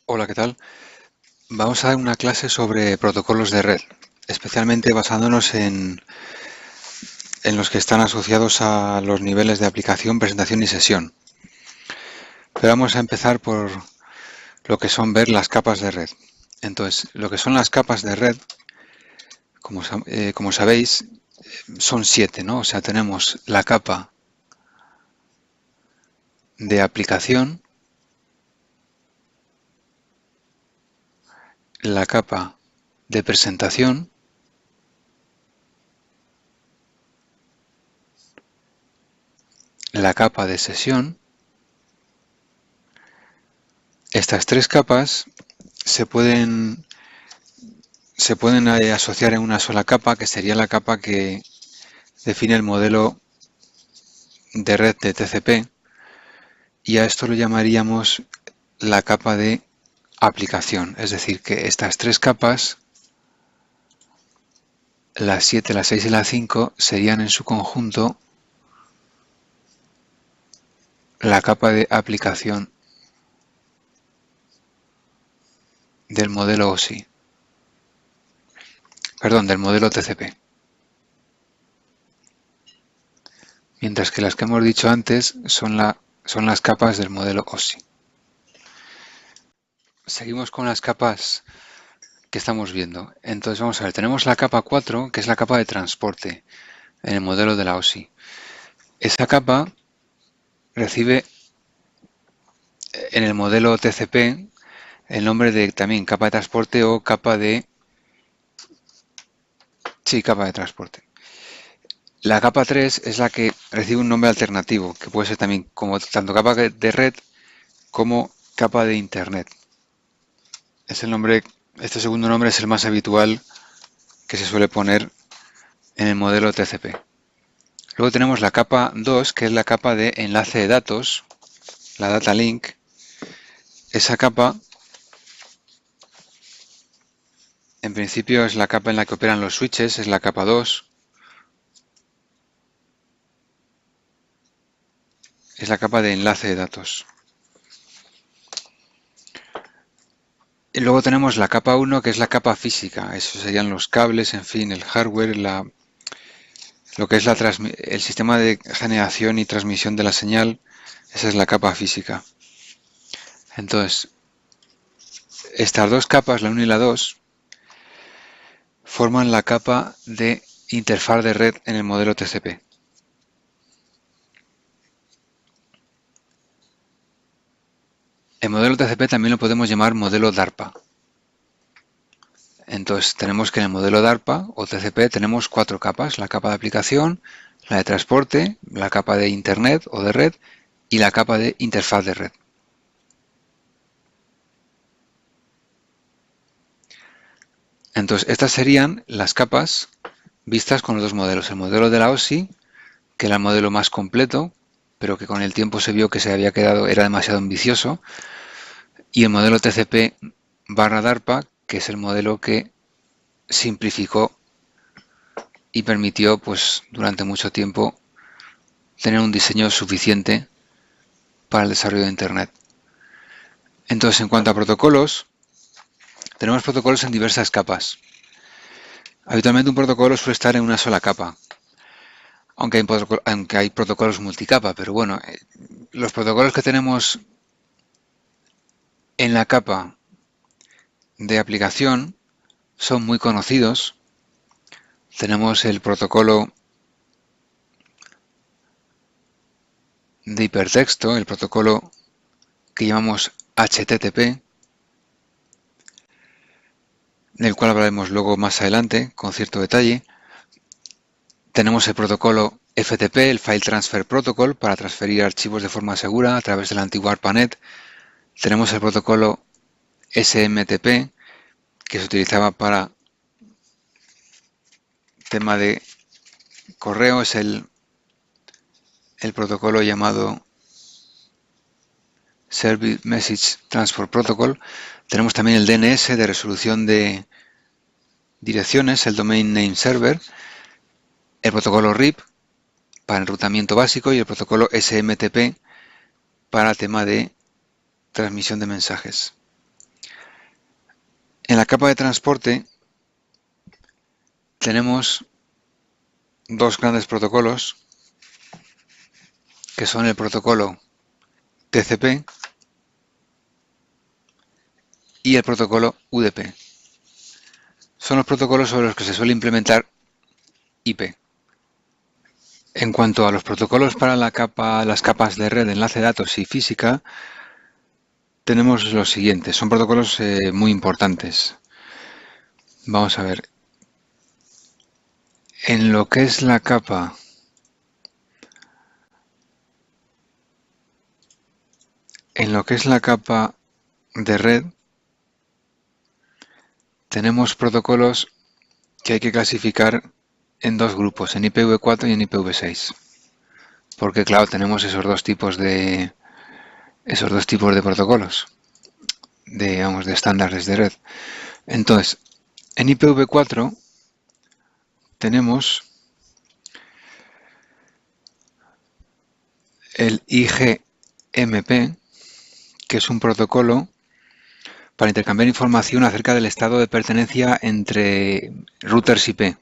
Hola, ¿qué tal? Vamos a dar una clase sobre protocolos de red, especialmente basándonos en los que están asociados a los niveles de aplicación, presentación y sesión. Pero vamos a empezar por lo que son ver las capas de red. Entonces, lo que son las capas de red, como sabéis, son 7, ¿no? O sea, tenemos la capa de aplicación, la capa de presentación, la capa de sesión. Estas tres capas se pueden asociar en una sola capa, que sería la capa que define el modelo de red de TCP, y a esto lo llamaríamos la capa de aplicación. Es decir, que estas tres capas, la 7, la 6 y la 5, serían en su conjunto la capa de aplicación del modelo OSI. Perdón, del modelo TCP. Mientras que las que hemos dicho antes son las capas del modelo OSI. Seguimos con las capas que estamos viendo. Entonces vamos a ver, tenemos la capa 4, que es la capa de transporte en el modelo de la OSI. Esa capa recibe en el modelo TCP el nombre de también capa de transporte o capa de... Sí, capa de transporte. La capa 3 es la que recibe un nombre alternativo, que puede ser también como tanto capa de red como capa de internet. Es el nombre, este segundo nombre es el más habitual que se suele poner en el modelo TCP. Luego tenemos la capa 2, que es la capa de enlace de datos, la data link. Esa capa, en principio, es la capa en la que operan los switches, es la capa 2. Es la capa de enlace de datos. Y luego tenemos la capa 1, que es la capa física. Eso serían los cables, en fin, el hardware, lo que es el sistema de generación y transmisión de la señal. Esa es la capa física. Entonces, estas dos capas, la 1 y la 2, forman la capa de interfaz de red en el modelo TCP. El modelo TCP también lo podemos llamar modelo DARPA. Entonces tenemos que en el modelo DARPA o TCP tenemos 4 capas, la capa de aplicación, la de transporte, la capa de internet o de red y la capa de interfaz de red. Entonces estas serían las capas vistas con los dos modelos, el modelo de la OSI, que era el modelo más completo, pero que con el tiempo se vio que se había quedado, era demasiado ambicioso, y el modelo TCP/DARPA, que es el modelo que simplificó y permitió, pues, durante mucho tiempo tener un diseño suficiente para el desarrollo de Internet. Entonces, en cuanto a protocolos, tenemos protocolos en diversas capas. Habitualmente un protocolo suele estar en una sola capa, aunque hay protocolos multicapa, pero bueno, los protocolos que tenemos en la capa de aplicación son muy conocidos. Tenemos el protocolo de hipertexto, el protocolo que llamamos HTTP, del cual hablaremos luego más adelante con cierto detalle. Tenemos el protocolo FTP, el File Transfer Protocol, para transferir archivos de forma segura a través de la antigua ARPANET. Tenemos el protocolo SMTP, que se utilizaba para tema de correo, es el protocolo llamado Service Message Transport Protocol. Tenemos también el DNS de resolución de direcciones, el Domain Name Server, el protocolo RIP para enrutamiento básico y el protocolo SMTP para tema de transmisión de mensajes. En la capa de transporte tenemos dos grandes protocolos, que son el protocolo TCP y el protocolo UDP. Son los protocolos sobre los que se suele implementar IP. En cuanto a los protocolos para las capas de red, enlace de datos y física, tenemos los siguientes. Son protocolos muy importantes. Vamos a ver. En lo que es la capa de red, tenemos protocolos que hay que clasificar en dos grupos, en IPv4 y en IPv6. Porque claro, tenemos esos dos tipos de protocolos, de estándares de red. Entonces, en IPv4 tenemos el IGMP, que es un protocolo para intercambiar información acerca del estado de pertenencia entre routers IP.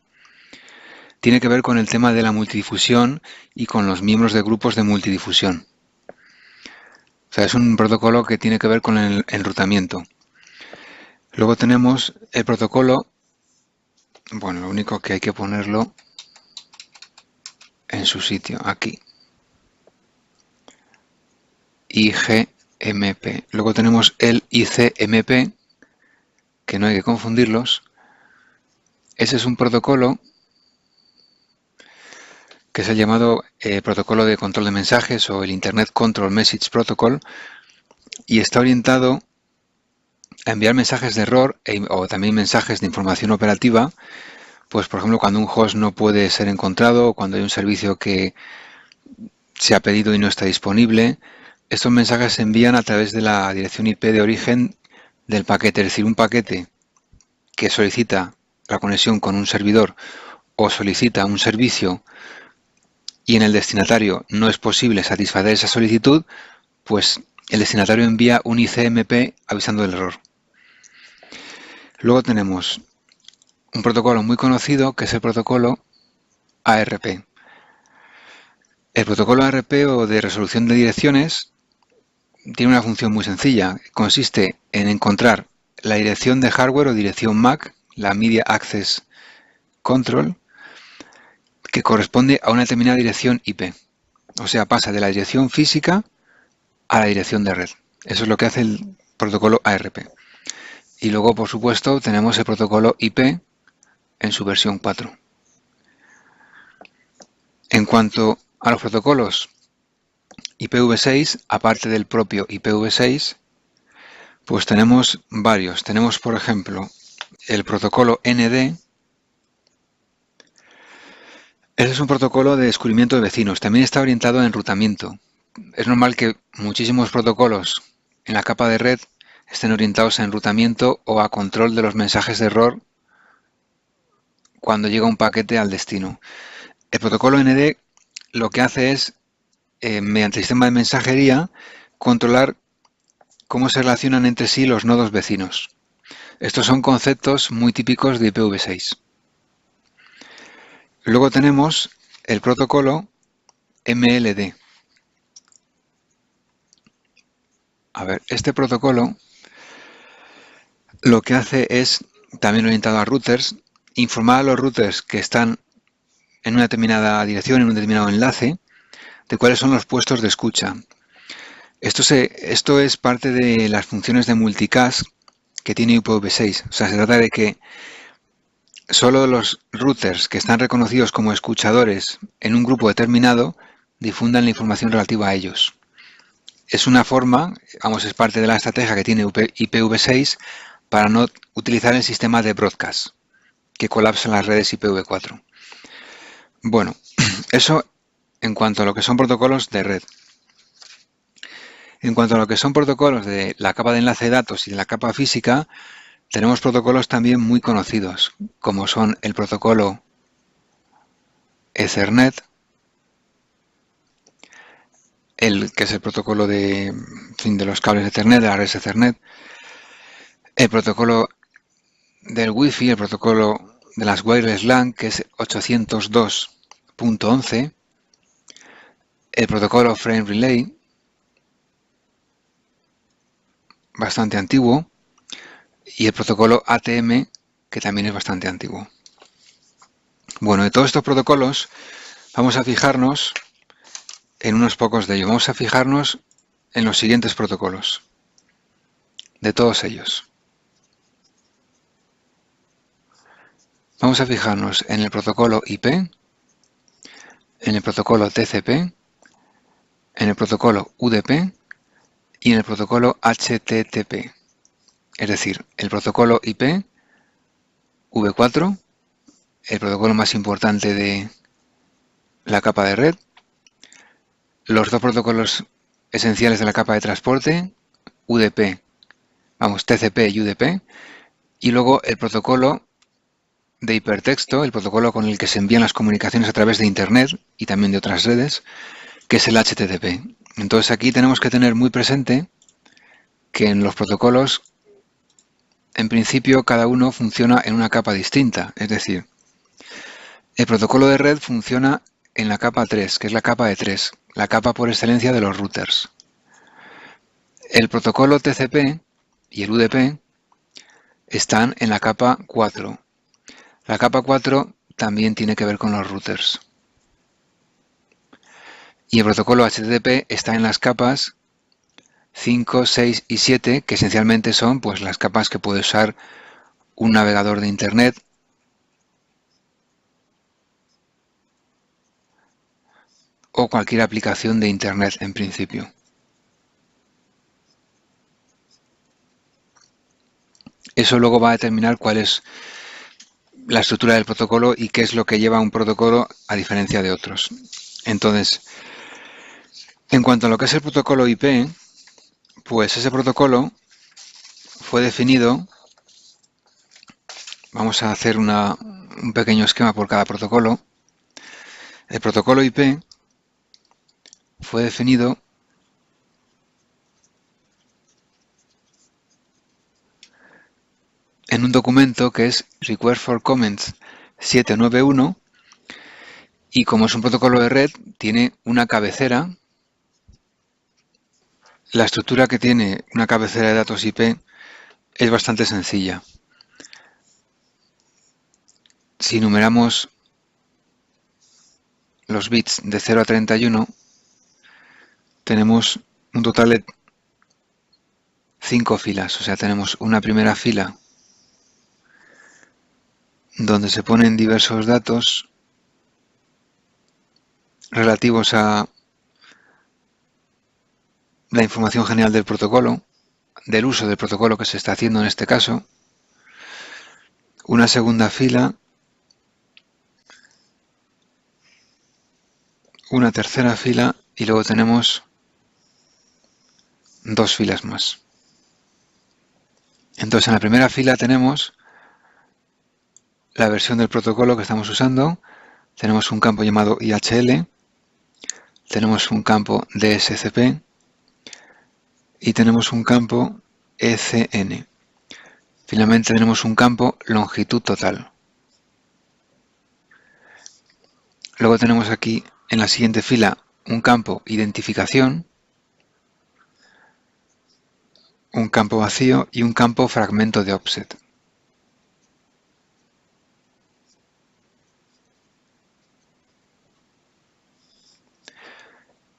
Tiene que ver con el tema de la multidifusión y con los miembros de grupos de multidifusión. O sea, es un protocolo que tiene que ver con el enrutamiento. Luego tenemos el protocolo, bueno, lo único que hay que ponerlo en su sitio, aquí. IGMP. Luego tenemos el ICMP, que no hay que confundirlos. Ese es un protocolo que es el llamado protocolo de control de mensajes o el Internet Control Message Protocol, y está orientado a enviar mensajes de error o también mensajes de información operativa, pues por ejemplo cuando un host no puede ser encontrado o cuando hay un servicio que se ha pedido y no está disponible. Estos mensajes se envían a través de la dirección IP de origen del paquete, es decir, un paquete que solicita la conexión con un servidor o solicita un servicio y en el destinatario no es posible satisfacer esa solicitud, pues el destinatario envía un ICMP avisando del error. Luego tenemos un protocolo muy conocido que es el protocolo ARP. El protocolo ARP o de resolución de direcciones tiene una función muy sencilla. Consiste en encontrar la dirección de hardware o dirección MAC, la Media Access Control, que corresponde a una determinada dirección IP. O sea, pasa de la dirección física a la dirección de red. Eso es lo que hace el protocolo ARP. Y luego, por supuesto, tenemos el protocolo IP en su versión 4. En cuanto a los protocolos IPv6, aparte del propio IPv6, pues tenemos varios. Tenemos, por ejemplo, el protocolo ND. Ese es un protocolo de descubrimiento de vecinos. También está orientado a enrutamiento. Es normal que muchísimos protocolos en la capa de red estén orientados a enrutamiento o a control de los mensajes de error cuando llega un paquete al destino. El protocolo ND lo que hace es, mediante el sistema de mensajería, controlar cómo se relacionan entre sí los nodos vecinos. Estos son conceptos muy típicos de IPv6. Luego tenemos el protocolo MLD. A ver, este protocolo lo que hace es, también orientado a routers, informar a los routers que están en una determinada dirección, en un determinado enlace, de cuáles son los puestos de escucha. Esto es parte de las funciones de multicast que tiene IPv6. O sea, se trata de que solo los routers que están reconocidos como escuchadores en un grupo determinado difundan la información relativa a ellos. Es una forma, es parte de la estrategia que tiene IPv6 para no utilizar el sistema de broadcast, que colapsa las redes IPv4. Bueno, eso en cuanto a lo que son protocolos de red. En cuanto a lo que son protocolos de la capa de enlace de datos y de la capa física, tenemos protocolos también muy conocidos, como son el protocolo Ethernet, que es el protocolo de los cables de Ethernet, de la red Ethernet, el protocolo del Wi-Fi, el protocolo de las Wireless LAN, que es 802.11, el protocolo Frame Relay, bastante antiguo, y el protocolo ATM, que también es bastante antiguo. Bueno, de todos estos protocolos vamos a fijarnos en unos pocos de ellos. Vamos a fijarnos en los siguientes protocolos, de todos ellos. Vamos a fijarnos en el protocolo IP, en el protocolo TCP, en el protocolo UDP y en el protocolo HTTP. Es decir, el protocolo IP, V4, el protocolo más importante de la capa de red, los dos protocolos esenciales de la capa de transporte, UDP, TCP y UDP, y luego el protocolo de hipertexto, el protocolo con el que se envían las comunicaciones a través de Internet y también de otras redes, que es el HTTP. Entonces aquí tenemos que tener muy presente que en los protocolos, en principio, cada uno funciona en una capa distinta. Es decir, el protocolo de red funciona en la capa 3, que es la capa de 3, la capa por excelencia de los routers. El protocolo TCP y el UDP están en la capa 4. La capa 4 también tiene que ver con los routers. Y el protocolo HTTP está en las capas 5, 6 y 7, que esencialmente son pues las capas que puede usar un navegador de Internet o cualquier aplicación de Internet en principio. Eso luego va a determinar cuál es la estructura del protocolo y qué es lo que lleva un protocolo a diferencia de otros. Entonces, en cuanto a lo que es el protocolo IP, pues ese protocolo fue definido. Vamos a hacer un pequeño esquema por cada protocolo. El protocolo IP fue definido en un documento que es Request for Comments 791, y como es un protocolo de red, tiene una cabecera. La estructura que tiene una cabecera de datos IP es bastante sencilla. Si numeramos los bits de 0 a 31, tenemos un total de 5 filas. O sea, tenemos una primera fila donde se ponen diversos datos relativos a la información general del protocolo, del uso del protocolo que se está haciendo en este caso. Una segunda fila, una tercera fila y luego tenemos dos filas más. Entonces en la primera fila tenemos la versión del protocolo que estamos usando, tenemos un campo llamado IHL, tenemos un campo DSCP y tenemos un campo ECN. Finalmente tenemos un campo longitud total. Luego tenemos aquí en la siguiente fila un campo identificación, un campo vacío y un campo fragmento de offset.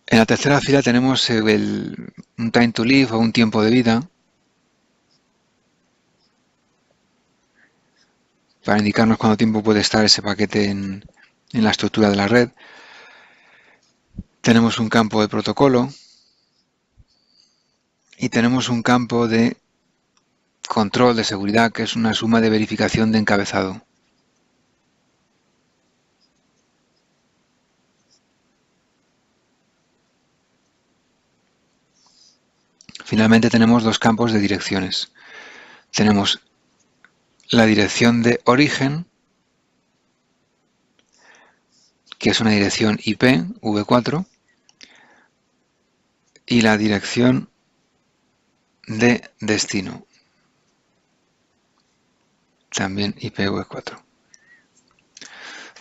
En la tercera fila tenemos un time to live o un tiempo de vida para indicarnos cuánto tiempo puede estar ese paquete en la estructura de la red. Tenemos un campo de protocolo y tenemos un campo de control de seguridad, que es una suma de verificación de encabezado. Finalmente tenemos dos campos de direcciones. Tenemos la dirección de origen, que es una dirección IP, V4, y la dirección de destino, también IPv4.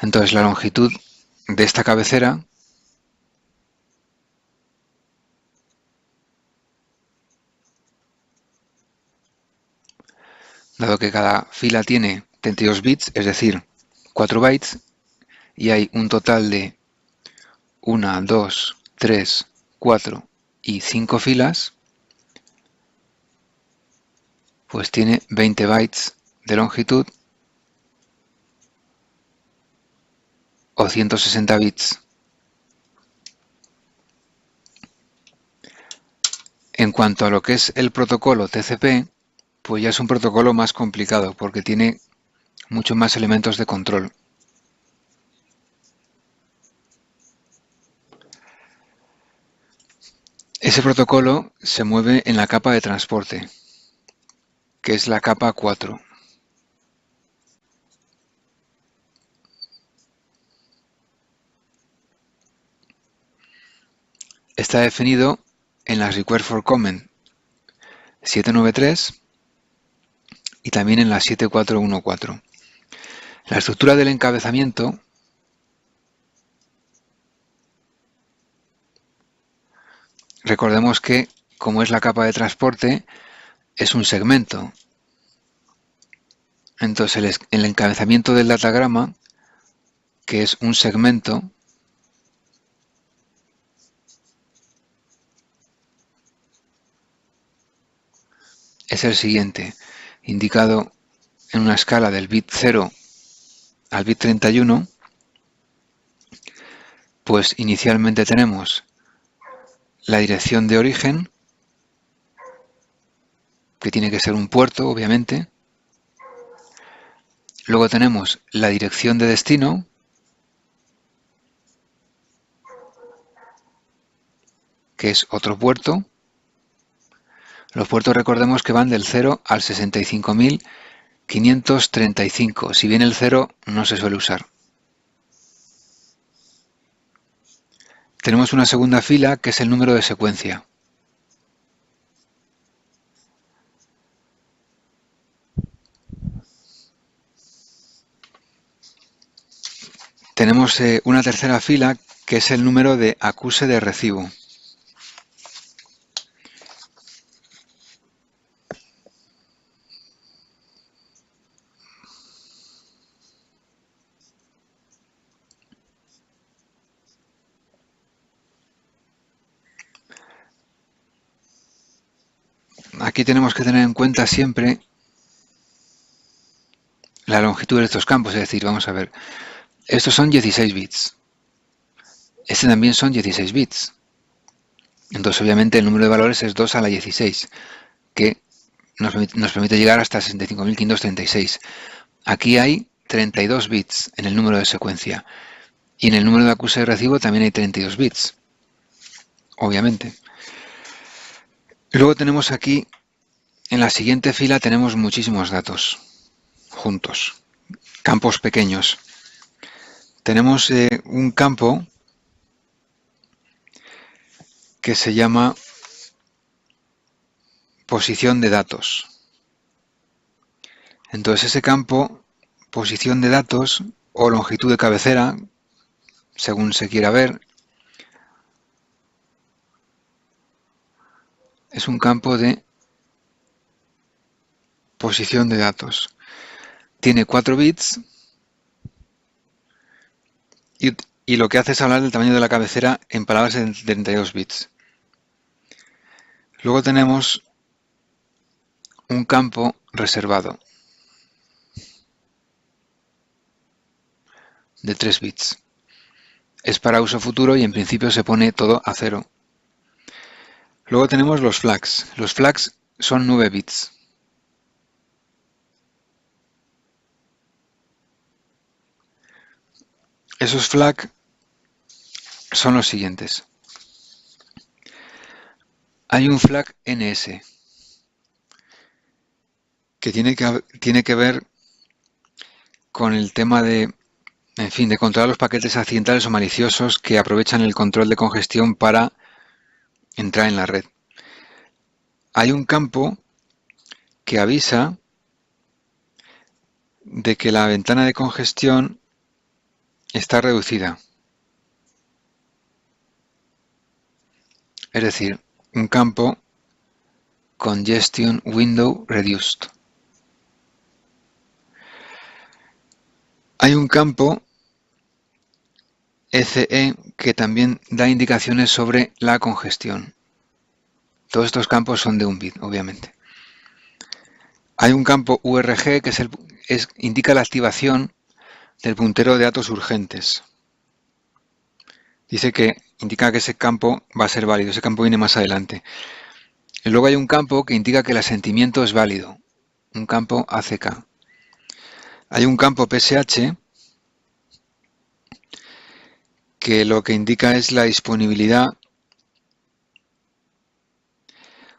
Entonces la longitud de esta cabecera dado que cada fila tiene 32 bits, es decir, 4 bytes, y hay un total de 1, 2, 3, 4 y 5 filas, pues tiene 20 bytes de longitud o 160 bits. En cuanto a lo que es el protocolo TCP, pues ya es un protocolo más complicado porque tiene muchos más elementos de control. Ese protocolo se mueve en la capa de transporte, que es la capa 4. Está definido en la Request for Comment 793 y también en la 7414. La estructura del encabezamiento recordemos que, como es la capa de transporte, es un segmento. Entonces el encabezamiento del datagrama, que es un segmento, es el siguiente, indicado en una escala del bit 0 al bit 31, pues inicialmente tenemos la dirección de origen, que tiene que ser un puerto, obviamente. Luego tenemos la dirección de destino, que es otro puerto. Los puertos recordemos que van del 0 al 65.535. Si bien el 0 no se suele usar. Tenemos una segunda fila que es el número de secuencia. Tenemos una tercera fila que es el número de acuse de recibo. Aquí tenemos que tener en cuenta siempre la longitud de estos campos, es decir, vamos a ver, estos son 16 bits, este también son 16 bits, entonces obviamente el número de valores es 2 a la 16, que nos permite llegar hasta 65.536. Aquí hay 32 bits en el número de secuencia, y en el número de acuse de recibo también hay 32 bits, obviamente. Luego tenemos aquí, en la siguiente fila tenemos muchísimos datos juntos, campos pequeños. Tenemos un campo que se llama posición de datos. Entonces ese campo, posición de datos o longitud de cabecera, según se quiera ver, es un campo de posición de datos. Tiene 4 bits y lo que hace es hablar del tamaño de la cabecera en palabras de 32 bits. Luego tenemos un campo reservado de 3 bits. Es para uso futuro y en principio se pone todo a 0. Luego tenemos los flags. Los flags son 9 bits. Esos flags son los siguientes. Hay un flag NS que tiene que ver con el tema de, en fin, de controlar los paquetes accidentales o maliciosos que aprovechan el control de congestión para entrar en la red. Hay un campo que avisa de que la ventana de congestión está reducida. Es decir, un campo Congestion Window Reduced. Hay un campo ECE que también da indicaciones sobre la congestión. Todos estos campos son de un bit, obviamente. Hay un campo URG que indica la activación del puntero de datos urgentes. Dice que indica que ese campo va a ser válido, ese campo viene más adelante. Y luego hay un campo que indica que el asentimiento es válido, un campo ACK. Hay un campo PSH que lo que indica es la disponibilidad,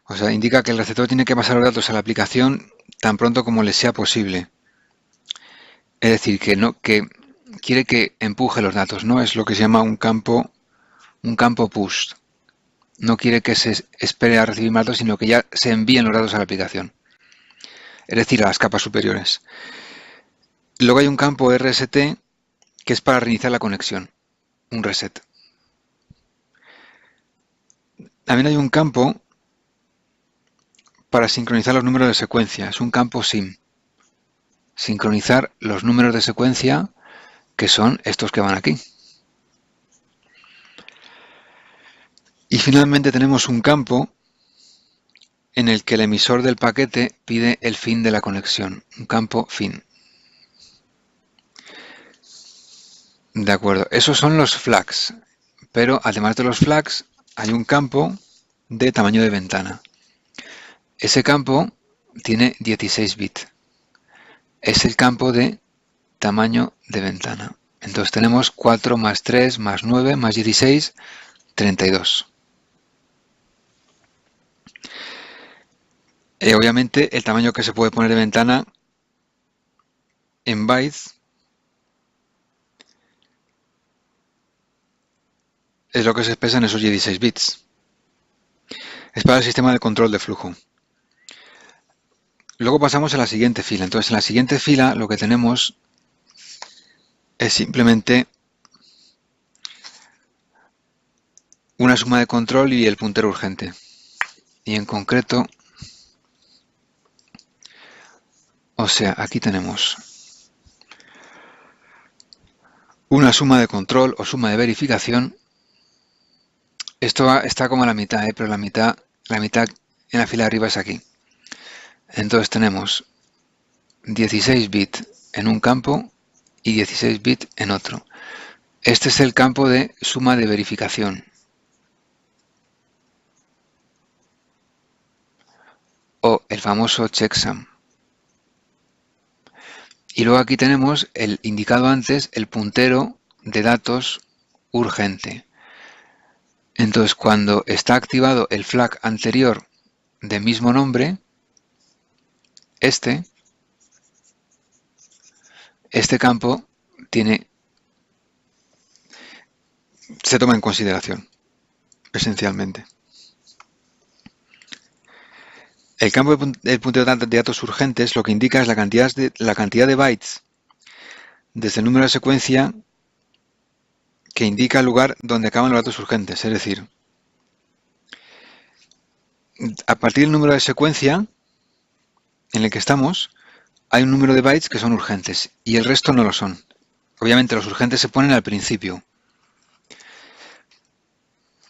o sea, indica que el receptor tiene que pasar los datos a la aplicación tan pronto como le sea posible. Es decir, que quiere que empuje los datos, ¿no? Es lo que se llama un campo push. No quiere que se espere a recibir más datos, sino que ya se envíen los datos a la aplicación. Es decir, a las capas superiores. Luego hay un campo RST que es para reiniciar la conexión, un reset. También hay un campo para sincronizar los números de secuencia, es un campo SIM. Sincronizar los números de secuencia que son estos que van aquí. Y finalmente tenemos un campo en el que el emisor del paquete pide el fin de la conexión, un campo fin. De acuerdo, esos son los flags, pero además de los flags hay un campo de tamaño de ventana. Ese campo tiene 16 bits. Es el campo de tamaño de ventana. Entonces tenemos 4 más 3 más 9 más 16, 32. Obviamente el tamaño que se puede poner de ventana en bytes es lo que se expresa en esos 16 bits. Es para el sistema de control de flujo. Luego pasamos a la siguiente fila. Entonces en la siguiente fila lo que tenemos es simplemente una suma de control y el puntero urgente. Y en concreto, o sea, aquí tenemos una suma de control o suma de verificación. Esto está como a la mitad, pero la mitad en la fila de arriba es aquí. Entonces tenemos 16 bits en un campo y 16 bits en otro. Este es el campo de suma de verificación. O el famoso checksum. Y luego aquí tenemos el indicado antes, el puntero de datos urgente. Entonces cuando está activado el flag anterior de mismo nombre, este campo se toma en consideración, esencialmente. El campo del puntero de datos urgentes lo que indica es la cantidad de bytes desde el número de secuencia que indica el lugar donde acaban los datos urgentes. Es decir, a partir del número de secuencia en el que estamos, hay un número de bytes que son urgentes y el resto no lo son. Obviamente los urgentes se ponen al principio.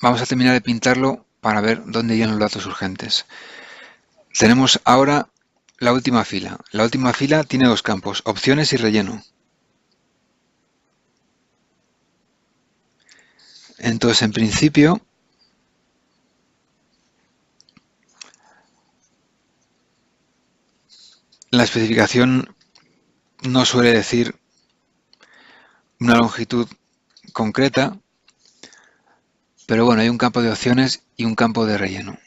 Vamos a terminar de pintarlo para ver dónde irían los datos urgentes. Tenemos ahora la última fila. La última fila tiene dos campos, opciones y relleno. Entonces, en principio, la especificación no suele decir una longitud concreta, pero bueno, hay un campo de opciones y un campo de relleno.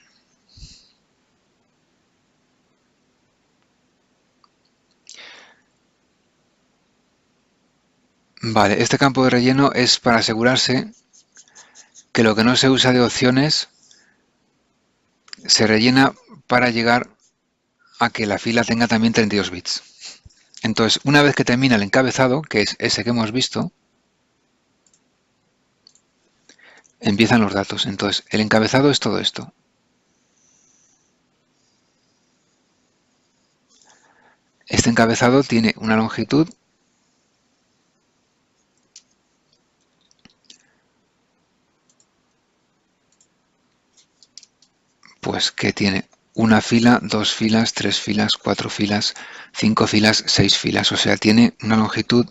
Vale, este campo de relleno es para asegurarse que lo que no se usa de opciones se rellena para llegar a que la fila tenga también 32 bits. Entonces, una vez que termina el encabezado, que es ese que hemos visto, empiezan los datos. Entonces, el encabezado es todo esto. Este encabezado tiene una longitud pues que tiene una fila, 2 filas, 3 filas, 4 filas, 5 filas, 6 filas. O sea, tiene una longitud,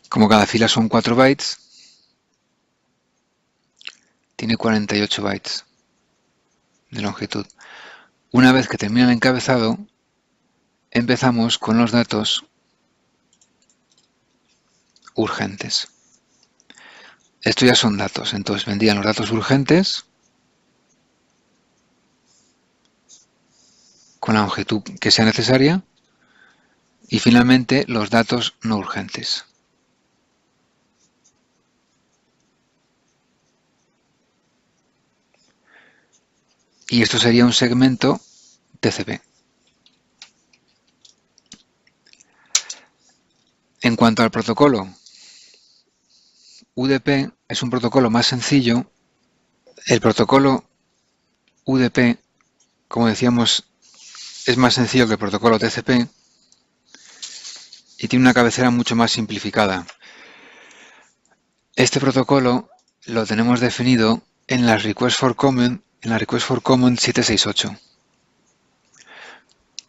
como cada fila son 4 bytes, tiene 48 bytes de longitud. Una vez que termina el encabezado, empezamos con los datos urgentes. Esto ya son datos, entonces vendrían los datos urgentes con la longitud que sea necesaria y finalmente los datos no urgentes. Y esto sería un segmento TCP. En cuanto al protocolo, UDP es un protocolo más sencillo. El protocolo UDP, como decíamos, es más sencillo que el protocolo TCP y tiene una cabecera mucho más simplificada. Este protocolo lo tenemos definido en la Request for Comment, 768.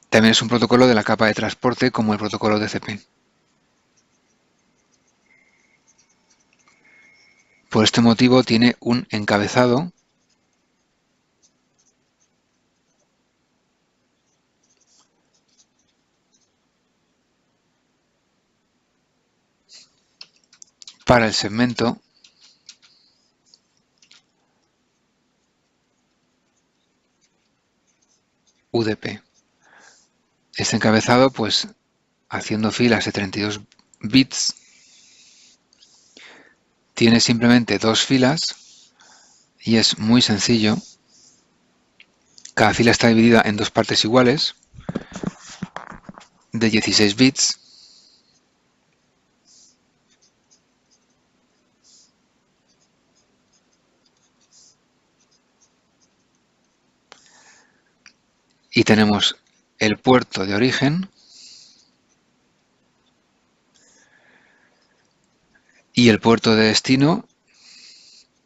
También es un protocolo de la capa de transporte como el protocolo TCP. Por este motivo tiene un encabezado para el segmento UDP. Este encabezado, pues haciendo filas de 32 bits, tiene simplemente 2 filas y es muy sencillo. Cada fila está dividida en 2 partes iguales de 16 bits. Y tenemos el puerto de origen y el puerto de destino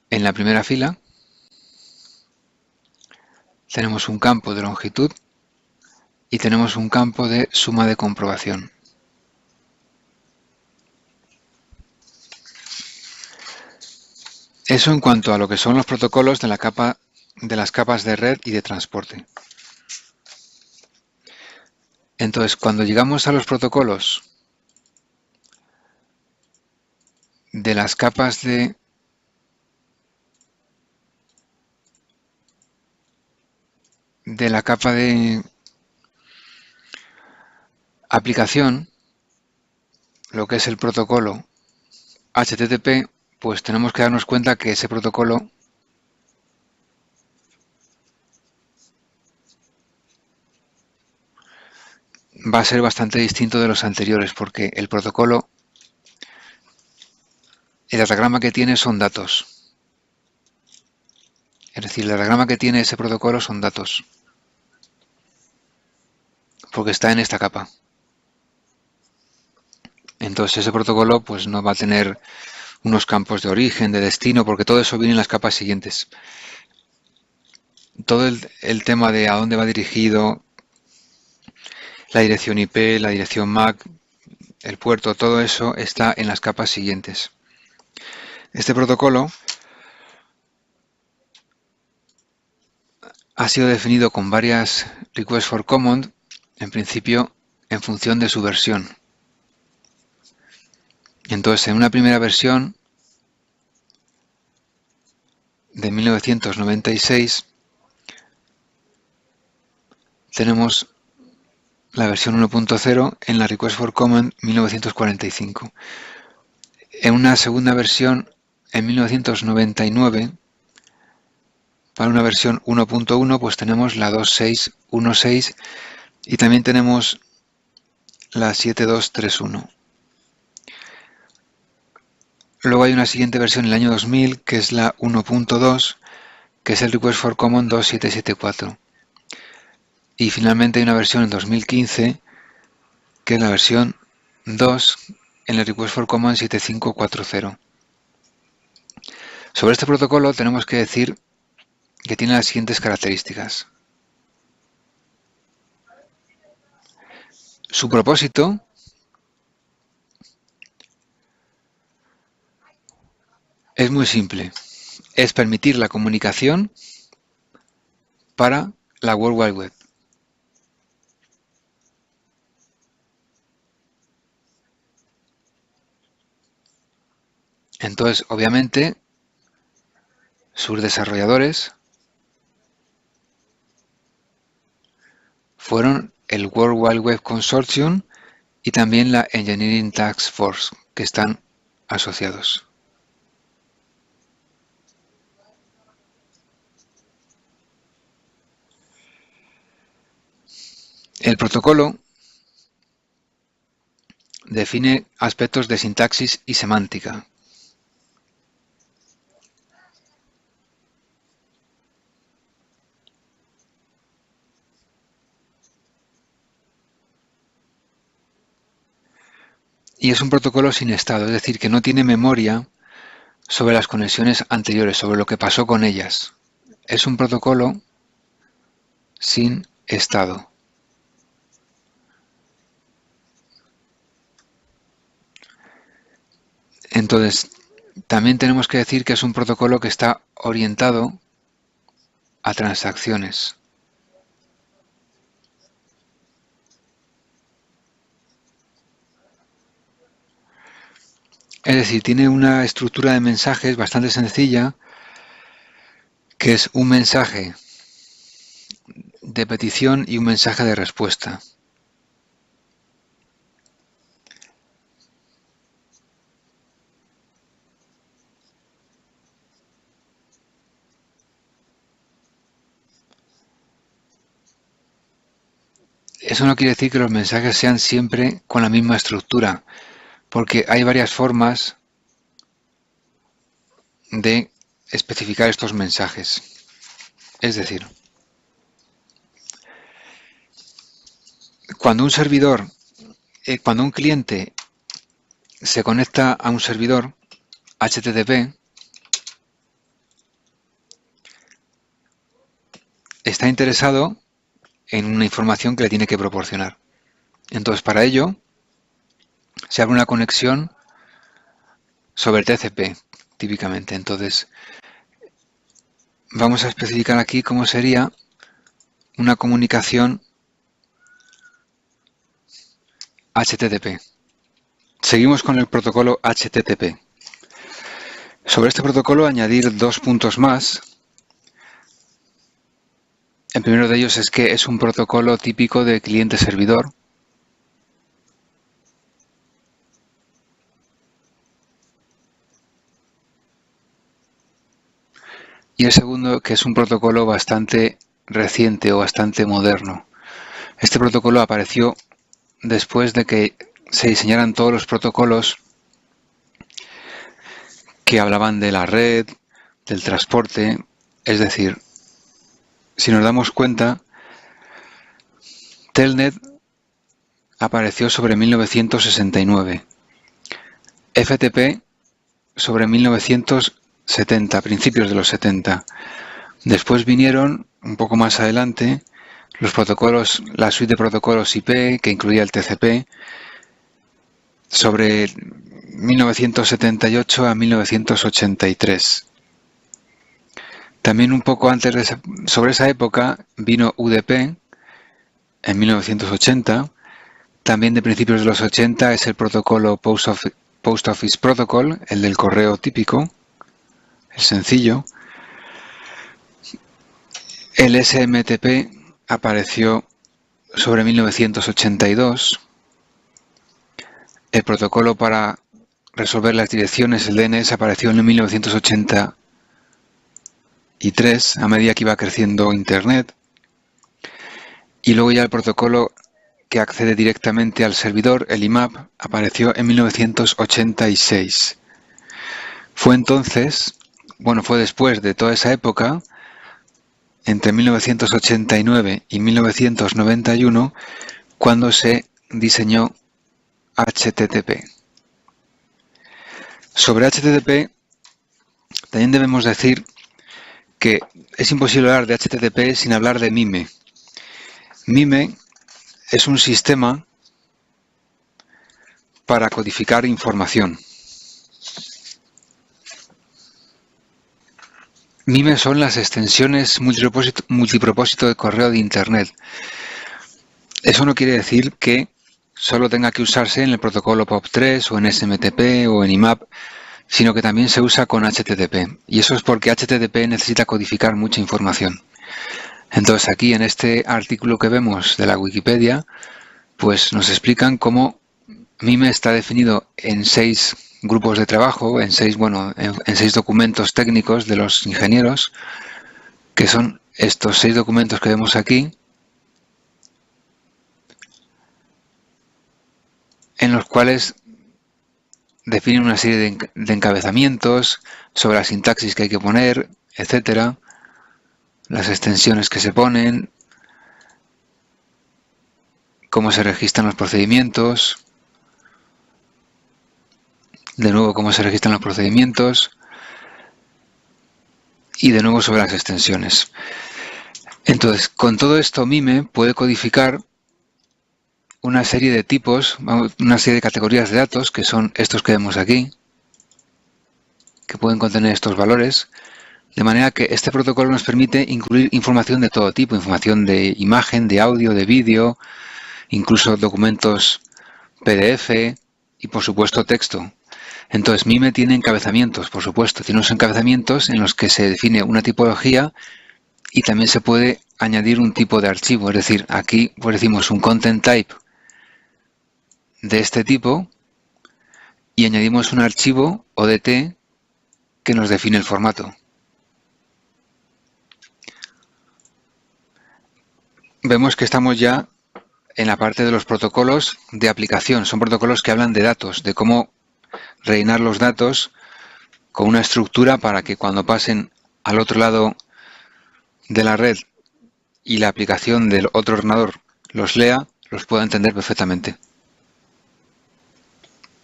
en la primera fila. Tenemos un campo de longitud y tenemos un campo de suma de comprobación. Eso en cuanto a lo que son los protocolos de las capas de red y de transporte. Entonces, cuando llegamos a los protocolos de las capas de la capa de aplicación, lo que es el protocolo HTTP, pues tenemos que darnos cuenta que ese protocolo va a ser bastante distinto de los anteriores, porque el protocolo, el datagrama que tiene son datos. Es decir, el datagrama que tiene ese protocolo son datos, porque está en esta capa. Entonces ese protocolo pues no va a tener unos campos de origen, de destino, porque todo eso viene en las capas siguientes. Todo el tema de a dónde va dirigido, la dirección IP, la dirección MAC, el puerto, todo eso está en las capas siguientes. Este protocolo ha sido definido con varias Request for Comment, en principio en función de su versión. Entonces, en una primera versión de 1996 tenemos la versión 1.0 en la Request for Comment 1945. En una segunda versión en 1999, para una versión 1.1, pues tenemos la 2.6.1.6 y también tenemos la 7231. Luego hay una siguiente versión en el año 2000, que es la 1.2, que es el Request for Common 2774. Y finalmente hay una versión en 2015, que es la versión 2 en el Request for Common 7540. Sobre este protocolo tenemos que decir que tiene las siguientes características. Su propósito es muy simple. Es permitir la comunicación para la World Wide Web. Entonces, obviamente, sus desarrolladores fueron el World Wide Web Consortium y también la Engineering Task Force, que están asociados. El protocolo define aspectos de sintaxis y semántica. Y es un protocolo sin estado, es decir, que no tiene memoria sobre las conexiones anteriores, sobre lo que pasó con ellas. Es un protocolo sin estado. Entonces, también tenemos que decir que es un protocolo que está orientado a transacciones. Es decir, tiene una estructura de mensajes bastante sencilla, que es un mensaje de petición y un mensaje de respuesta. Eso no quiere decir que los mensajes sean siempre con la misma estructura, porque hay varias formas de especificar estos mensajes. Es decir, cuando un cliente se conecta a un servidor HTTP, está interesado en una información que le tiene que proporcionar. Entonces, para ello, se abre una conexión sobre TCP, típicamente. Entonces, vamos a especificar aquí cómo sería una comunicación HTTP. Seguimos con el protocolo HTTP. Sobre este protocolo añadir 2 puntos más. El primero de ellos es que es un protocolo típico de cliente-servidor. Y el segundo, que es un protocolo bastante reciente o bastante moderno. Este protocolo apareció después de que se diseñaran todos los protocolos que hablaban de la red, del transporte. Es decir, si nos damos cuenta, Telnet apareció sobre 1969, FTP sobre 1970, principios de los 70. Después vinieron, un poco más adelante, los protocolos, la suite de protocolos IP, que incluía el TCP, sobre 1978 a 1983. También un poco antes sobre esa época vino UDP en 1980. También de principios de los 80 es el protocolo Post Office Protocol, el del correo típico, el sencillo. El SMTP apareció sobre 1982. El protocolo para resolver las direcciones, el DNS, apareció en 1983, a medida que iba creciendo Internet. Y luego ya el protocolo que accede directamente al servidor, el IMAP, apareció en 1986. Fue entonces, bueno, fue después de toda esa época, entre 1989 y 1991, cuando se diseñó HTTP. Sobre HTTP, también debemos decir que es imposible hablar de HTTP sin hablar de MIME. MIME es un sistema para codificar información. MIME son las extensiones multipropósito de correo de Internet. Eso no quiere decir que solo tenga que usarse en el protocolo POP3 o en SMTP o en IMAP, sino que también se usa con HTTP. Y eso es porque HTTP necesita codificar mucha información. Entonces aquí en este artículo que vemos de la Wikipedia, pues nos explican cómo MIME está definido en 6 grupos de trabajo, en 6 documentos técnicos de los ingenieros, que son estos 6 documentos que vemos aquí, en los cuales definen una serie de encabezamientos sobre la sintaxis que hay que poner, etcétera, las extensiones que se ponen, cómo se registran los procedimientos, de nuevo cómo se registran los procedimientos y de nuevo sobre las extensiones. Entonces, con todo esto MIME puede codificar una serie de tipos, una serie de categorías de datos, que son estos que vemos aquí, que pueden contener estos valores, de manera que este protocolo nos permite incluir información de todo tipo, información de imagen, de audio, de vídeo, incluso documentos PDF y por supuesto texto. Entonces MIME tiene encabezamientos, por supuesto, tiene unos encabezamientos en los que se define una tipología y también se puede añadir un tipo de archivo, es decir, aquí pues decimos un content type de este tipo y añadimos un archivo ODT que nos define el formato. Vemos que estamos ya en la parte de los protocolos de aplicación. Son protocolos que hablan de datos, de cómo rellenar los datos con una estructura para que cuando pasen al otro lado de la red y la aplicación del otro ordenador los lea, los pueda entender perfectamente.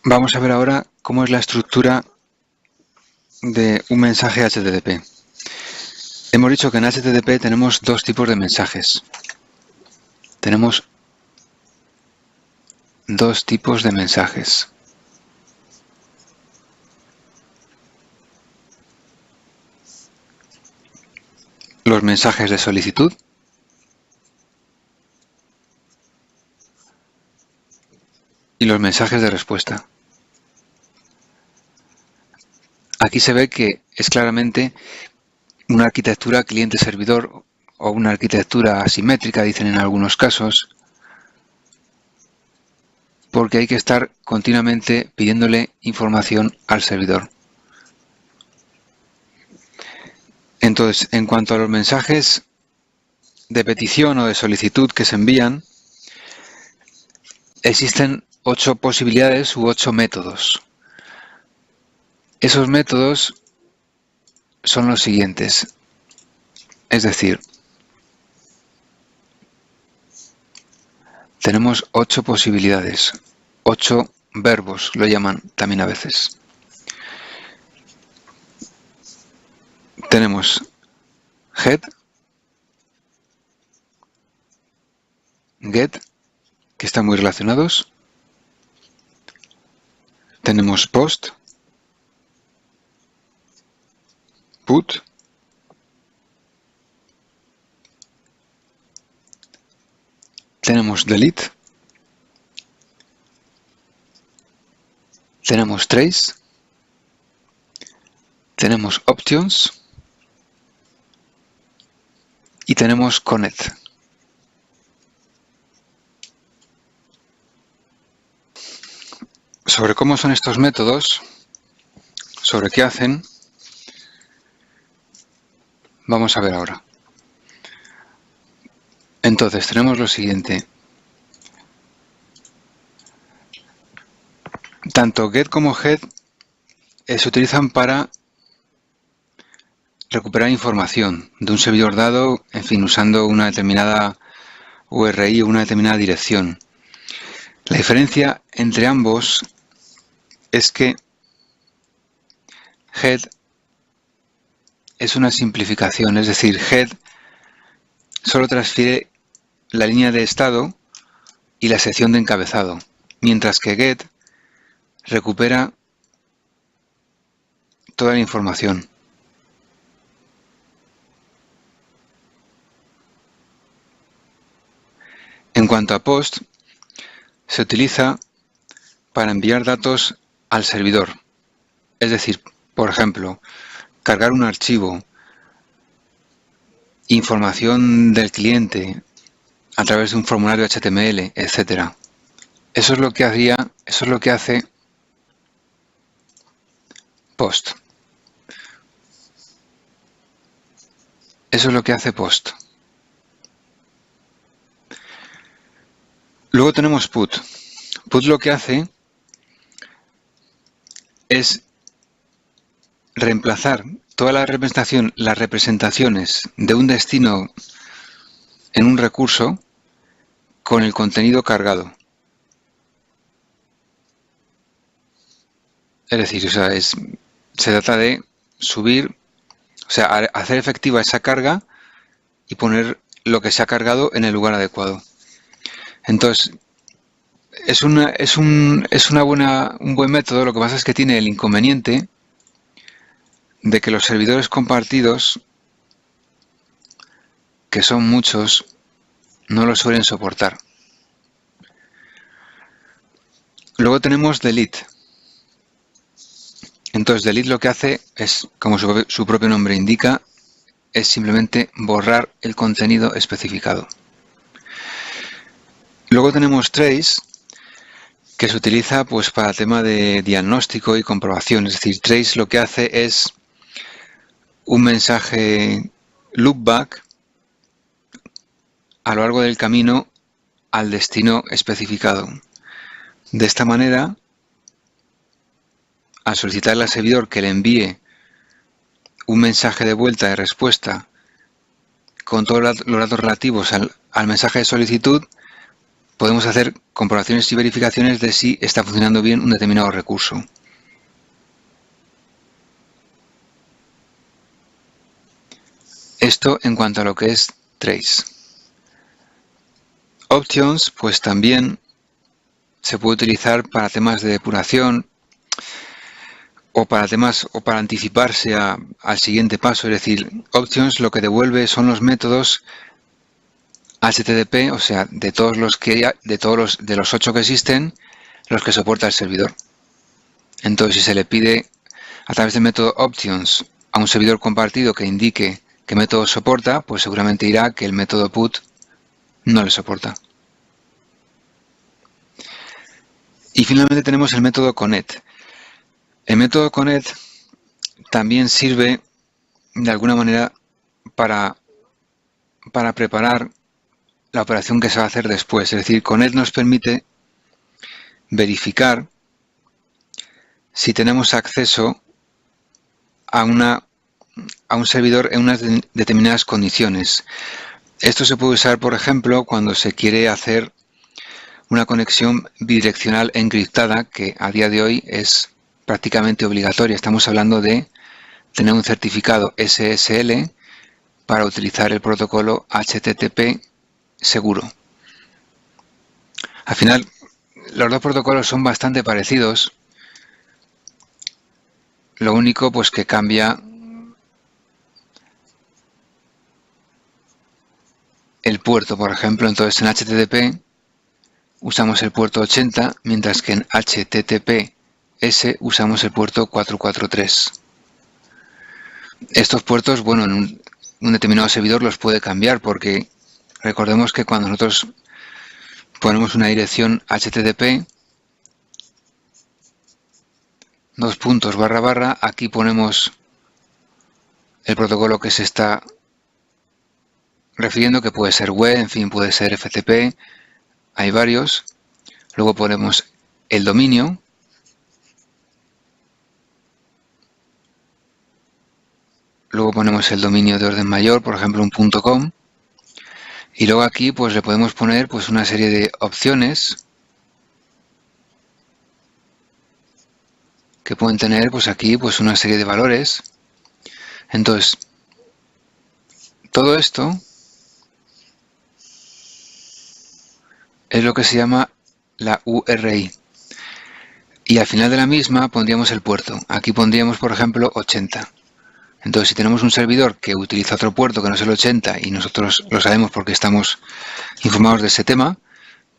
Vamos a ver ahora cómo es la estructura de un mensaje HTTP. Hemos dicho que en HTTP tenemos 2 tipos de mensajes. Tenemos 2 tipos de mensajes. Los mensajes de solicitud y los mensajes de respuesta. Aquí se ve que es claramente una arquitectura cliente-servidor o una arquitectura asimétrica, dicen en algunos casos, porque hay que estar continuamente pidiéndole información al servidor. Entonces, en cuanto a los mensajes de petición o de solicitud que se envían, existen 8 posibilidades u 8 métodos. Esos métodos son los siguientes. Es decir, tenemos 8 posibilidades, 8 verbos, lo llaman también a veces. Tenemos head, get, que están muy relacionados. Tenemos post, put, tenemos delete, tenemos trace, tenemos options y tenemos connect. Sobre cómo son estos métodos, sobre qué hacen, vamos a ver ahora. Entonces tenemos lo siguiente. Tanto get como head se utilizan para recuperar información de un servidor dado, en fin, usando una determinada URI o una determinada dirección. La diferencia entre ambos es que head es una simplificación, es decir, head solo transfiere la línea de estado y la sección de encabezado, mientras que get recupera toda la información. En cuanto a post, se utiliza para enviar datos al servidor. Es decir, por ejemplo, cargar un archivo, información del cliente a través de un formulario HTML, etc. Eso es lo que hace post. Eso es lo que hace post. Luego tenemos put. Put lo que hace es reemplazar todas las representaciones de un destino en un recurso con el contenido cargado. Es decir, se trata de subir, hacer efectiva esa carga y poner lo que se ha cargado en el lugar adecuado. Entonces, es un buen método. Lo que pasa es que tiene el inconveniente de que los servidores compartidos, que son muchos, no lo suelen soportar. Luego tenemos delete. Entonces, delete lo que hace es, como su propio nombre indica, es simplemente borrar el contenido especificado. Luego tenemos trace, que se utiliza pues para tema de diagnóstico y comprobación. Es decir, trace lo que hace es un mensaje loopback a lo largo del camino al destino especificado. De esta manera, al solicitarle al servidor que le envíe un mensaje de vuelta de respuesta con todos los datos relativos al mensaje de solicitud, podemos hacer comprobaciones y verificaciones de si está funcionando bien un determinado recurso. Esto en cuanto a lo que es trace. Options, pues también se puede utilizar para temas de depuración o para anticiparse al siguiente paso. Es decir, options lo que devuelve son los métodos HTTP, o sea, de los 8 que existen, los que soporta el servidor. Entonces, si se le pide a través del método options a un servidor compartido que indique qué método soporta, pues seguramente dirá que el método put no le soporta. Y finalmente tenemos el método connect. El método connect también sirve de alguna manera para preparar la operación que se va a hacer después. Es decir, connect nos permite verificar si tenemos acceso a un servidor en unas determinadas condiciones. Esto se puede usar, por ejemplo, cuando se quiere hacer una conexión bidireccional encriptada, que a día de hoy es prácticamente obligatoria. Estamos hablando de tener un certificado SSL para utilizar el protocolo HTTP seguro. Al final, los dos protocolos son bastante parecidos. Lo único pues que cambia el puerto, por ejemplo. Entonces en HTTP usamos el puerto 80, mientras que en HTTPS usamos el puerto 443. Estos puertos, bueno, en un determinado servidor los puede cambiar, porque recordemos que cuando nosotros ponemos una dirección HTTP, // aquí ponemos el protocolo que se está refiriendo, que puede ser web, en fin, puede ser FTP, hay varios. Luego ponemos el dominio luego ponemos el dominio de orden mayor, por ejemplo un .com, y luego aquí pues le podemos poner pues una serie de opciones que pueden tener pues aquí pues una serie de valores. Entonces, todo esto es lo que se llama la URI. Y al final de la misma pondríamos el puerto. Aquí pondríamos, por ejemplo, 80. Entonces, si tenemos un servidor que utiliza otro puerto que no es el 80 y nosotros lo sabemos porque estamos informados de ese tema,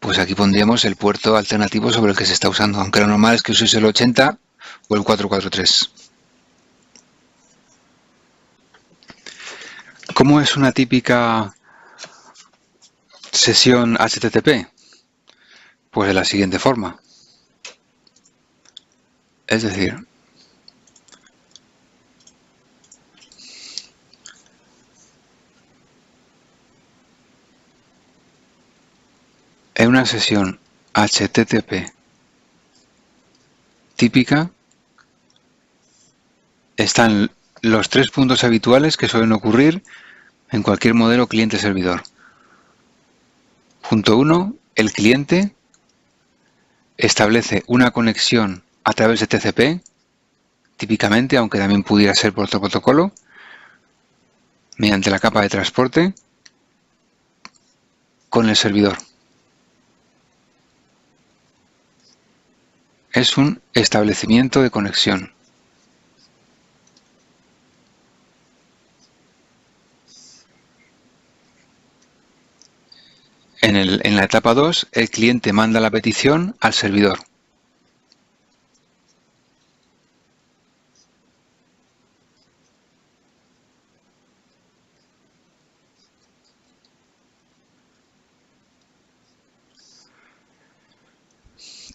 pues aquí pondríamos el puerto alternativo sobre el que se está usando, aunque lo normal es que uséis el 80 o el 443. ¿Cómo es una típica sesión HTTP? Pues de la siguiente forma. Es decir, en una sesión HTTP típica están los 3 puntos habituales que suelen ocurrir en cualquier modelo cliente-servidor. Punto 1, el cliente establece una conexión a través de TCP, típicamente, aunque también pudiera ser por otro protocolo, mediante la capa de transporte, con el servidor. Es un establecimiento de conexión. En la etapa 2, el cliente manda la petición al servidor.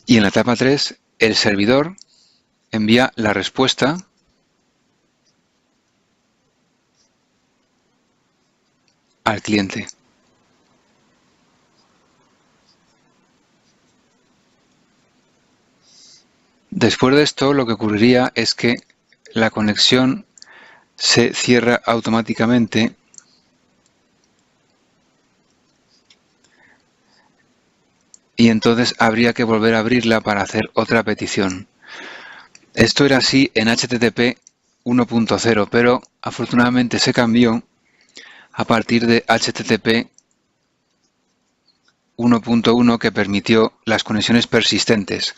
Y en la etapa 3, el servidor envía la respuesta al cliente. Después de esto, lo que ocurriría es que la conexión se cierra automáticamente y entonces habría que volver a abrirla para hacer otra petición. Esto era así en HTTP 1.0, pero afortunadamente se cambió a partir de HTTP 1.1, que permitió las conexiones persistentes,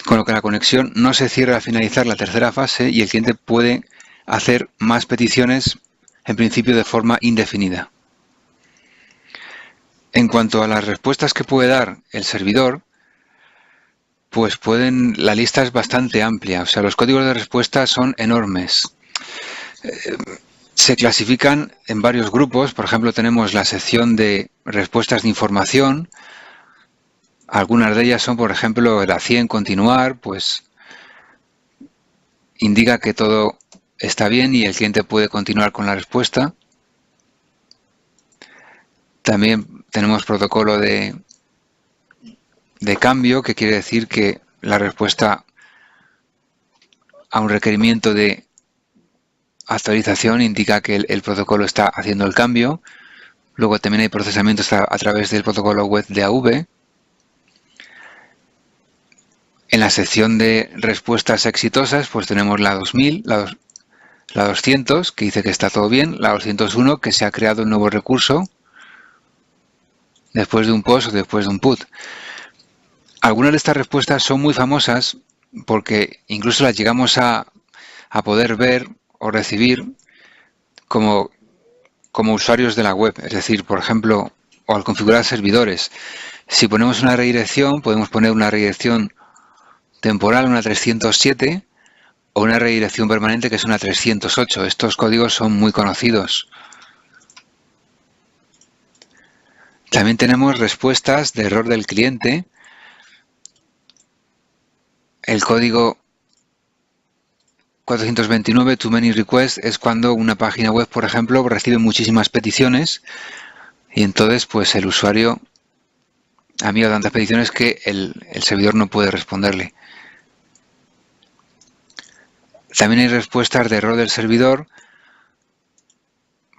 con lo que la conexión no se cierra al finalizar la tercera fase y el cliente puede hacer más peticiones, en principio de forma indefinida. En cuanto a las respuestas que puede dar el servidor, pues la lista es bastante amplia, o sea, los códigos de respuesta son enormes. Se clasifican en varios grupos. Por ejemplo, tenemos la sección de respuestas de información. Algunas de ellas son, por ejemplo, la 100, continuar, pues indica que todo está bien y el cliente puede continuar con la respuesta. También tenemos protocolo de cambio, que quiere decir que la respuesta a un requerimiento de actualización indica que el protocolo está haciendo el cambio. Luego también hay procesamientos a través del protocolo web DAV. En la sección de respuestas exitosas, pues tenemos la 2000, la 200, que dice que está todo bien, la 201, que se ha creado un nuevo recurso después de un post o después de un put. Algunas de estas respuestas son muy famosas porque incluso las llegamos a poder ver o recibir como usuarios de la web. Es decir, por ejemplo, o al configurar servidores, si ponemos una redirección, podemos poner una redirección temporal, una 307, o una redirección permanente, que es una 308. Estos códigos son muy conocidos. También tenemos respuestas de error del cliente. El código 429, too many requests, es cuando una página web, por ejemplo, recibe muchísimas peticiones y entonces pues el usuario ha enviado tantas peticiones que el servidor no puede responderle. También hay respuestas de error del servidor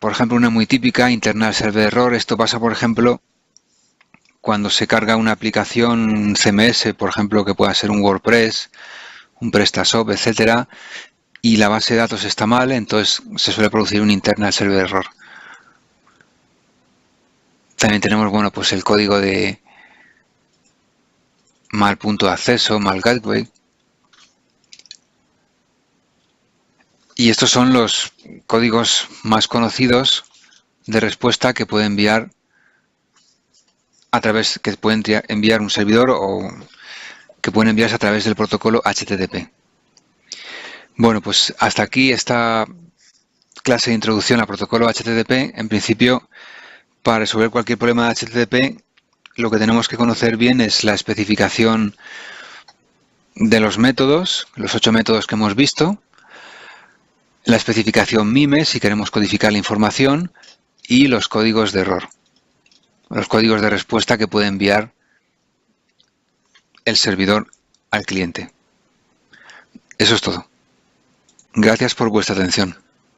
Por ejemplo, una muy típica, internal server error. Esto pasa, por ejemplo, cuando se carga una aplicación CMS, por ejemplo, que pueda ser un WordPress, un PrestaShop, etcétera, y la base de datos está mal, entonces se suele producir un internal server error. También tenemos, bueno, pues el código de mal punto de acceso, mal gateway. Y estos son los códigos más conocidos de respuesta que puede enviar que pueden enviar un servidor o que pueden enviarse a través del protocolo HTTP. Bueno, pues hasta aquí esta clase de introducción al protocolo HTTP. En principio, para resolver cualquier problema de HTTP, lo que tenemos que conocer bien es la especificación de los métodos, los 8 métodos que hemos visto, la especificación MIME si queremos codificar la información y los códigos de error, los códigos de respuesta que puede enviar el servidor al cliente. Eso es todo. Gracias por vuestra atención.